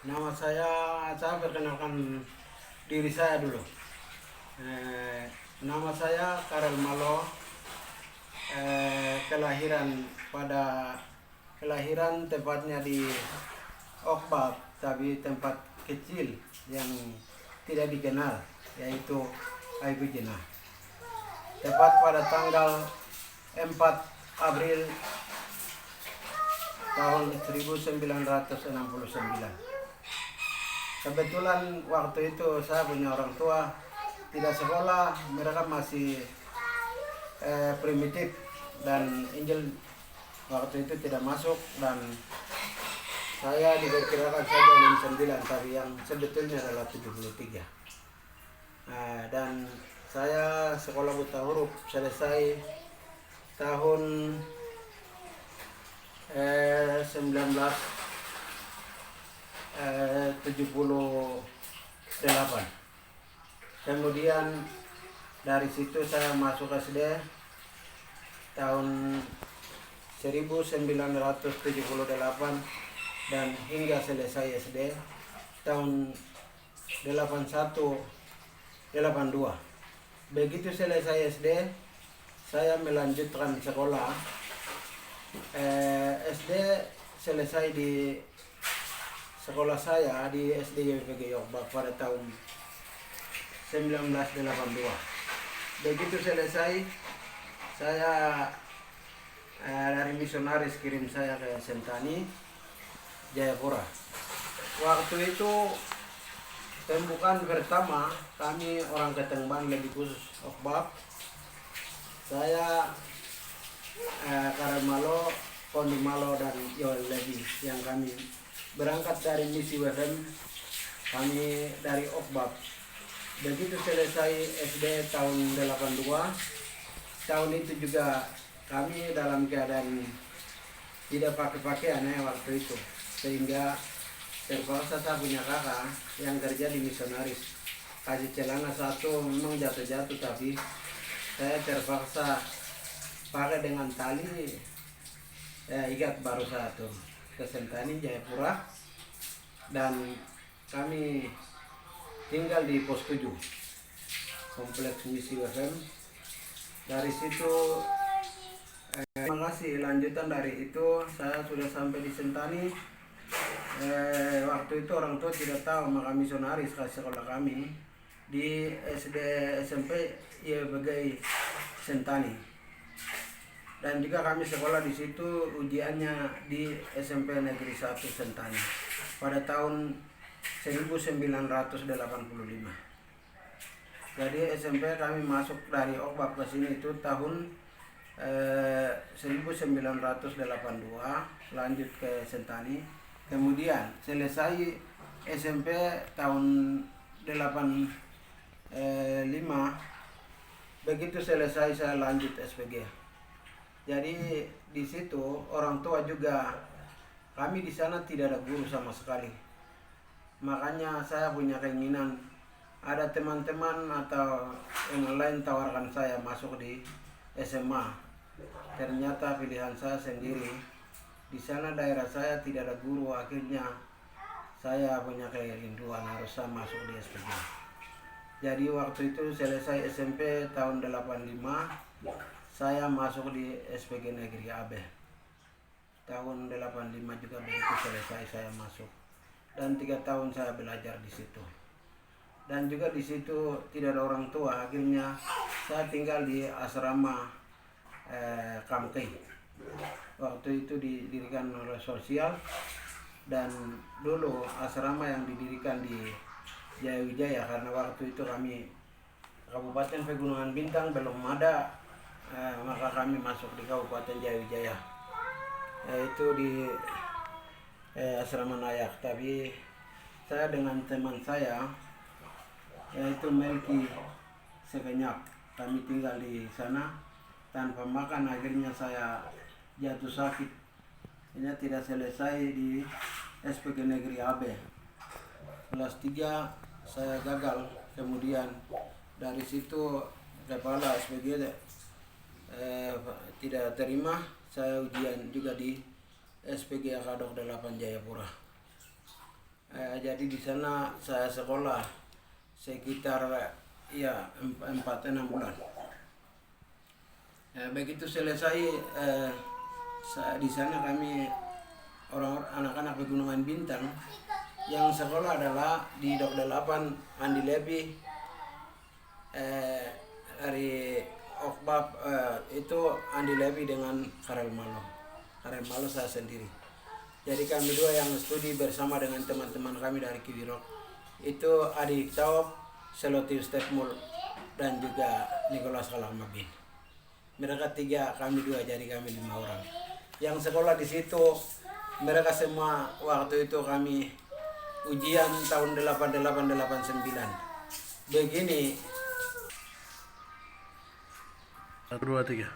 Saya perkenalkan diri saya dulu. Nama saya Karel Malo. Kelahiran tepatnya di Okbab, tapi tempat kecil yang tidak dikenal, yaitu Aigujena. Tepat pada tanggal 4 April tahun 1969. Kebetulan waktu itu saya punya orang tua tidak sekolah, mereka masih primitif dan Injil waktu itu tidak masuk, dan saya diperkirakan saja 69, tapi yang sebetulnya adalah 73. Dan saya sekolah buta huruf selesai tahun 1978. Kemudian dari situ saya masuk SD tahun 1978 dan hingga selesai SD tahun 81-82. Begitu selesai SD, saya melanjutkan sekolah. SD selesai di sekolah saya di SD YPG Okbab pada tahun 1982. Begitu selesai, saya dari misionaris kirim saya ke Sentani, Jayapura. Waktu itu pembukaan pertama kami orang Ketengban, lebih khusus Okbab. Saya Karel Malo, Kondi Malo, dan Yoel Levi yang kami berangkat dari misi WFM, kami dari Okbab. Begitu selesai SD tahun 82, tahun itu juga kami dalam keadaan tidak pakai pakaian waktu itu, sehingga terpaksa saya punya kakak yang kerja di misionaris kasih celana satu, memang jatuh-jatuh, tapi saya terpaksa pakai dengan tali ikat baru satu ke Sentani, Jayapura, dan kami tinggal di pos 7 kompleks misi WFM. Dari situ terima kasih, lanjutan dari itu saya sudah sampai di Sentani. Waktu itu orang tua tidak tahu, maka misionaris kasih sekolah kami di SD SMP YPG Sentani, dan juga kami sekolah di situ ujiannya di SMP Negeri 1 Sentani pada tahun 1985. Jadi SMP kami masuk dari Okbab ke sini itu tahun 1982, lanjut ke Sentani. Kemudian selesai SMP tahun 85. Begitu selesai saya lanjut SPG. Jadi di situ orang tua juga, kami di sana tidak ada guru sama sekali. Makanya saya punya keinginan ada teman-teman atau yang lain tawarkan saya masuk di SMA. Ternyata pilihan saya sendiri. Di sana daerah saya tidak ada guru, akhirnya saya punya kerinduan harus saya masuk di SPG. Jadi waktu itu selesai SMP tahun 85, saya masuk di SPG Negeri AB. Tahun 85 juga begitu selesai saya masuk. Dan 3 tahun saya belajar di situ. Dan juga di situ tidak ada orang tua, akhirnya saya tinggal di asrama Kamkei. Waktu itu didirikan oleh sosial, dan dulu asrama yang didirikan di Jayawijaya, karena waktu itu kami Kabupaten Pegunungan Bintang belum ada, maka kami masuk di Kabupaten Jayawijaya, yaitu di asrama Nayak. Tapi saya dengan teman saya yaitu Melki Sekenyak, kami tinggal di sana tanpa makan. Akhirnya saya jatuh sakit, ini tidak selesai di SPG Negeri AB. Kelas 3 saya gagal, kemudian dari situ kepala SPG tidak terima, saya ujian juga di SPG Akadok 8 Jayapura. Jadi di sana saya sekolah sekitar ya 4-6 bulan. Begitu selesai di sana kami anak-anak Pegunungan Bintang yang sekolah adalah di Dok 8 Andi Lebi, dari Okbab itu Andi Lebi dengan Karel Malo. Karel Malo saya sendiri. Jadi kami dua yang studi bersama dengan teman-teman kami dari Kiwirok. Itu Adi Taop, Selotius Stepmul, dan juga Nicholas Kalamabin. Mereka 3, kami 2, jadi kami 5 orang. Yang sekolah di situ, mereka semua waktu itu kami ujian tahun 88-89. Begini. 1, 2, 3.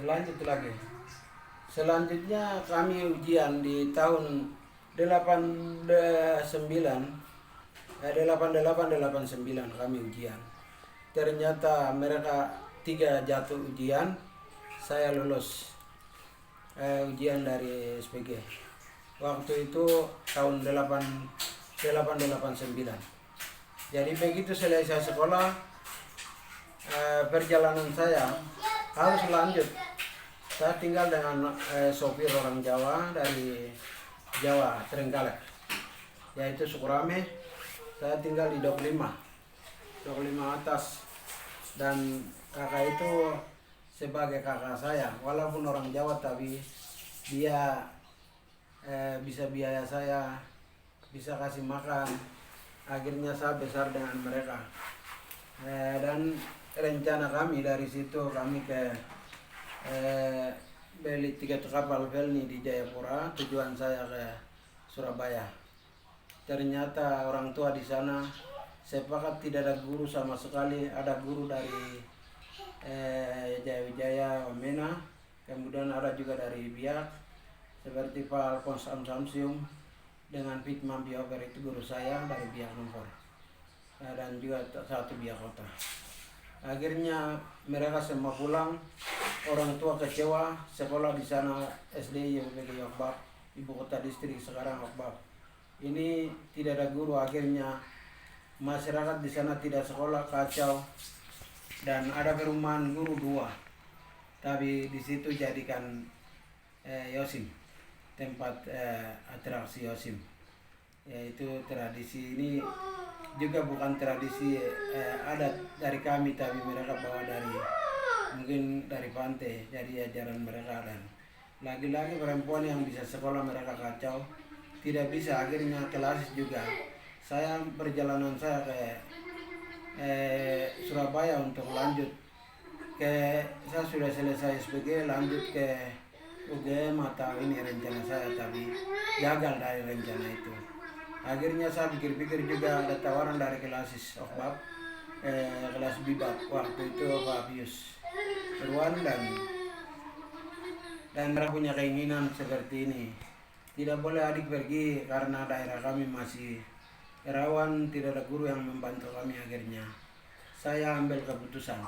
Lanjut lagi. Selanjutnya kami ujian di tahun 88-89 kami ujian. Ternyata mereka 3 jatuh ujian, saya lulus ujian dari SPG. Waktu itu tahun 88-89. Jadi begitu selesai sekolah, perjalanan saya harus lanjut. Saya tinggal dengan sopir orang Jawa dari Jawa, Trenggalek, yaitu Sukurame. Saya tinggal di Dok 5 atas, dan kakak itu sebagai kakak saya, walaupun orang Jawa tapi dia bisa biaya saya, bisa kasih makan. Akhirnya saya besar dengan mereka, dan rencana kami dari situ kami ke beli tiket kapal Velni di Jayapura, tujuan saya ke Surabaya. Ternyata orang tua di sana sepakat tidak ada guru sama sekali. Ada guru dari Jaya Wamena, kemudian ada juga dari Biak seperti Pak Alphonse Samsium dengan Pitman Biober, itu guru saya dari Biak Nomor, dan juga satu Biak Kota. Akhirnya mereka semua pulang, orang tua kecewa, sekolah di sana SD YPG Okbab, ibu kota distrik sekarang Okbab. Ini tidak ada guru, akhirnya masyarakat di sana tidak sekolah, kacau, dan ada perumahan guru 2, tapi di situ jadikan Yosim, tempat atraksi Yosim. Yaitu tradisi ini juga bukan tradisi adat dari kami, tapi mereka bawa mungkin dari pantai, jadi ajaran mereka. Dan lagi-lagi perempuan yang bisa sekolah mereka kacau, tidak bisa. Akhirnya kelas juga saya perjalanan saya ke Surabaya untuk lanjut saya sudah selesai SPG, lanjut ke UGM atau ini rencana saya, tapi gagal dari rencana itu. Akhirnya saya pikir-pikir juga ada tawaran dari kelas Okbab, kelas Bibab, waktu itu Pak Pius Ruan, dan mereka punya keinginan seperti ini. Tidak boleh adik pergi karena daerah kami masih rawan, tidak ada guru yang membantu kami. Akhirnya saya ambil keputusan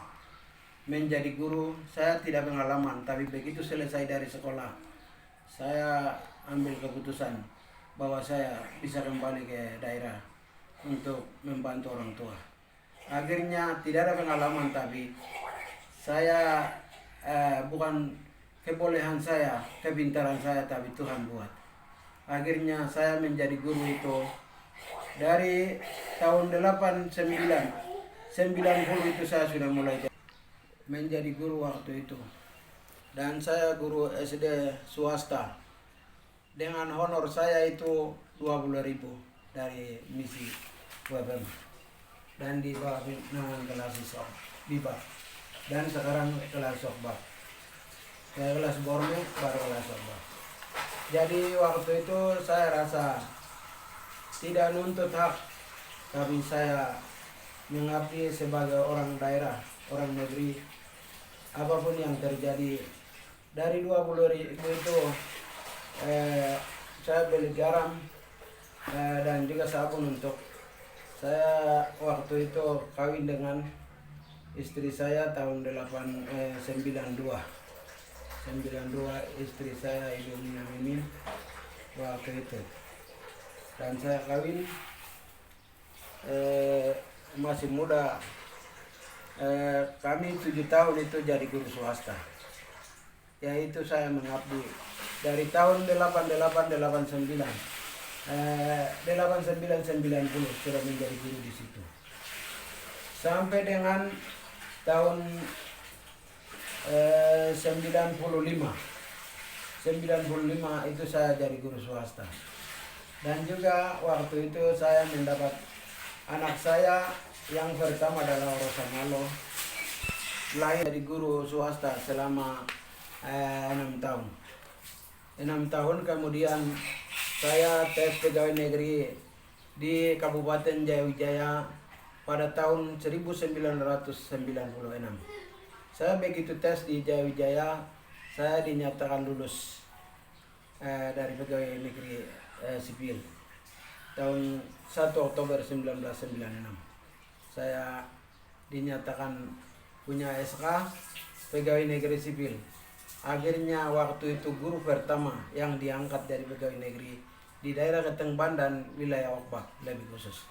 menjadi guru. Saya tidak pengalaman, tapi begitu selesai dari sekolah, saya ambil keputusan bahwa saya bisa kembali ke daerah untuk membantu orang tua. Akhirnya tidak ada pengalaman, tapi saya bukan kebolehan saya, kepintaran saya, tapi Tuhan buat. Akhirnya saya menjadi guru itu dari tahun 89 itu saya sudah mulai menjadi guru waktu itu. Dan saya guru SD swasta. Dengan honor saya itu 20.000 dari misi WFM. Dan di bawah naungan kelas Bibab. Dan sekarang kelas Okbab. Kelas Borne baru kelas Okbab. Jadi waktu itu saya rasa tidak nuntut hak, tapi saya mengabdi sebagai orang daerah, orang negeri. Apapun yang terjadi, dari 20.000 itu saya beli garam dan juga sabun untuk saya. Waktu itu kawin dengan istri saya tahun 92 istri saya Ibu Mina Mimin waktu itu. dan saya kawin masih muda. Kami 7 tahun itu jadi guru swasta, yaitu saya mengabdi dari tahun 88-89 89-90 sudah menjadi guru di situ sampai dengan tahun 95 itu saya jadi guru swasta. Dan juga waktu itu saya mendapat anak saya yang pertama adalah Rosamalo, lahir dari guru swasta selama 6 tahun. 6 tahun kemudian saya tes pegawai negeri di Kabupaten Jayawijaya pada tahun 1996. Saya begitu tes di Jayawijaya, saya dinyatakan lulus dari pegawai negeri sipil tahun 1 Oktober 1996. Saya dinyatakan punya SK pegawai negeri sipil. Akhirnya waktu itu guru pertama yang diangkat dari pegawai negeri di daerah Ketengban dan wilayah Okbak lebih khusus.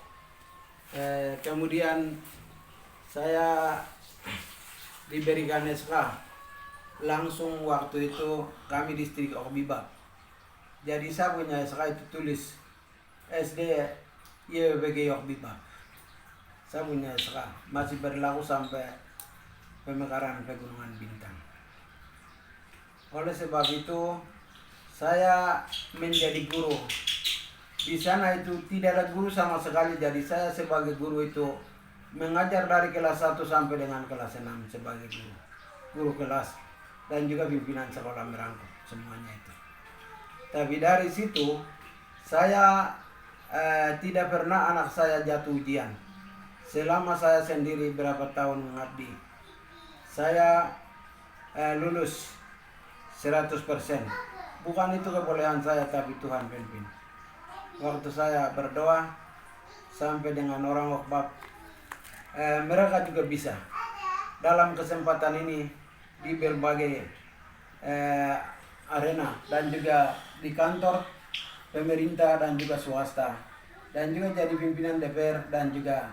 Kemudian saya diberikan SK langsung waktu itu kami distrik Okbibak. Jadi saya punya SK itu tulis SD YBG Okbibak. Saya punya SK masih berlaku sampai pemekaran Pegunungan Bintang. Oleh sebab itu saya menjadi guru. Di sana itu tidak ada guru sama sekali. Jadi saya sebagai guru itu mengajar dari kelas 1 sampai dengan kelas 6 sebagai guru kelas dan juga pimpinan sekolah merangkul semuanya itu. Tapi dari situ saya tidak pernah anak saya jatuh ujian. Selama saya sendiri berapa tahun mengabdi, saya lulus 100%. Bukan itu kebolehan saya, tapi Tuhan pimpin. Waktu saya berdoa sampai dengan orang Okbak, mereka juga bisa. Dalam kesempatan ini di berbagai arena dan juga di kantor pemerintah dan juga swasta, dan juga jadi pimpinan DPR, dan juga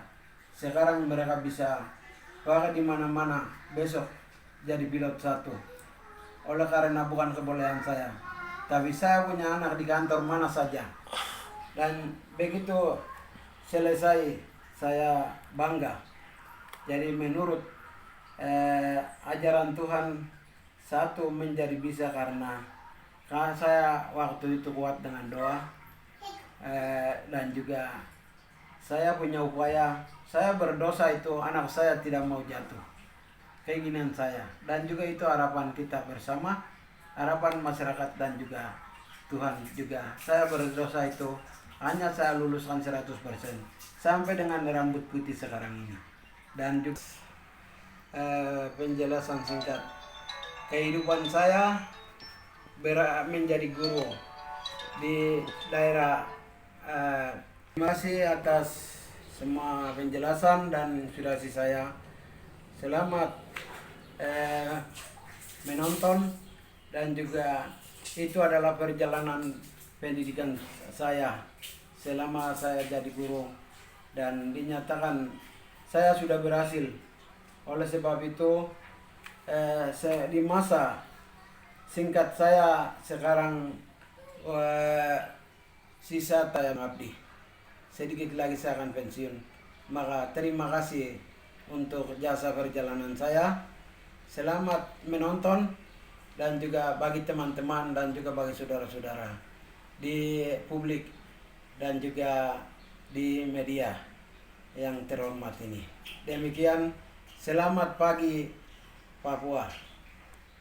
sekarang mereka bisa pakai di mana-mana, besok jadi pilot 1. Oleh karena bukan kebolehan saya, tapi saya punya anak di kantor mana saja. Dan begitu selesai saya bangga. Jadi menurut ajaran Tuhan, satu menjadi bisa karena saya waktu itu kuat dengan doa, dan juga saya punya upaya. Saya berdosa itu anak saya tidak mau jatuh, keinginan saya, dan juga itu harapan kita bersama, harapan masyarakat dan juga Tuhan juga. Saya berdosa itu hanya saya luluskan 100% sampai dengan rambut putih sekarang ini. Dan juga penjelasan singkat kehidupan saya menjadi guru di daerah. Terima kasih atas semua penjelasan dan inspirasi saya. Selamat menonton, dan juga itu adalah perjalanan pendidikan saya selama saya jadi guru, dan dinyatakan saya sudah berhasil. Oleh sebab itu di masa singkat saya sekarang, sisa saya mengabdi. Sedikit lagi saya akan pensiun. Maka terima kasih untuk jasa perjalanan saya. Selamat menonton, dan juga bagi teman-teman dan juga bagi saudara-saudara di publik dan juga di media yang terhormat ini. Demikian, selamat pagi Papua.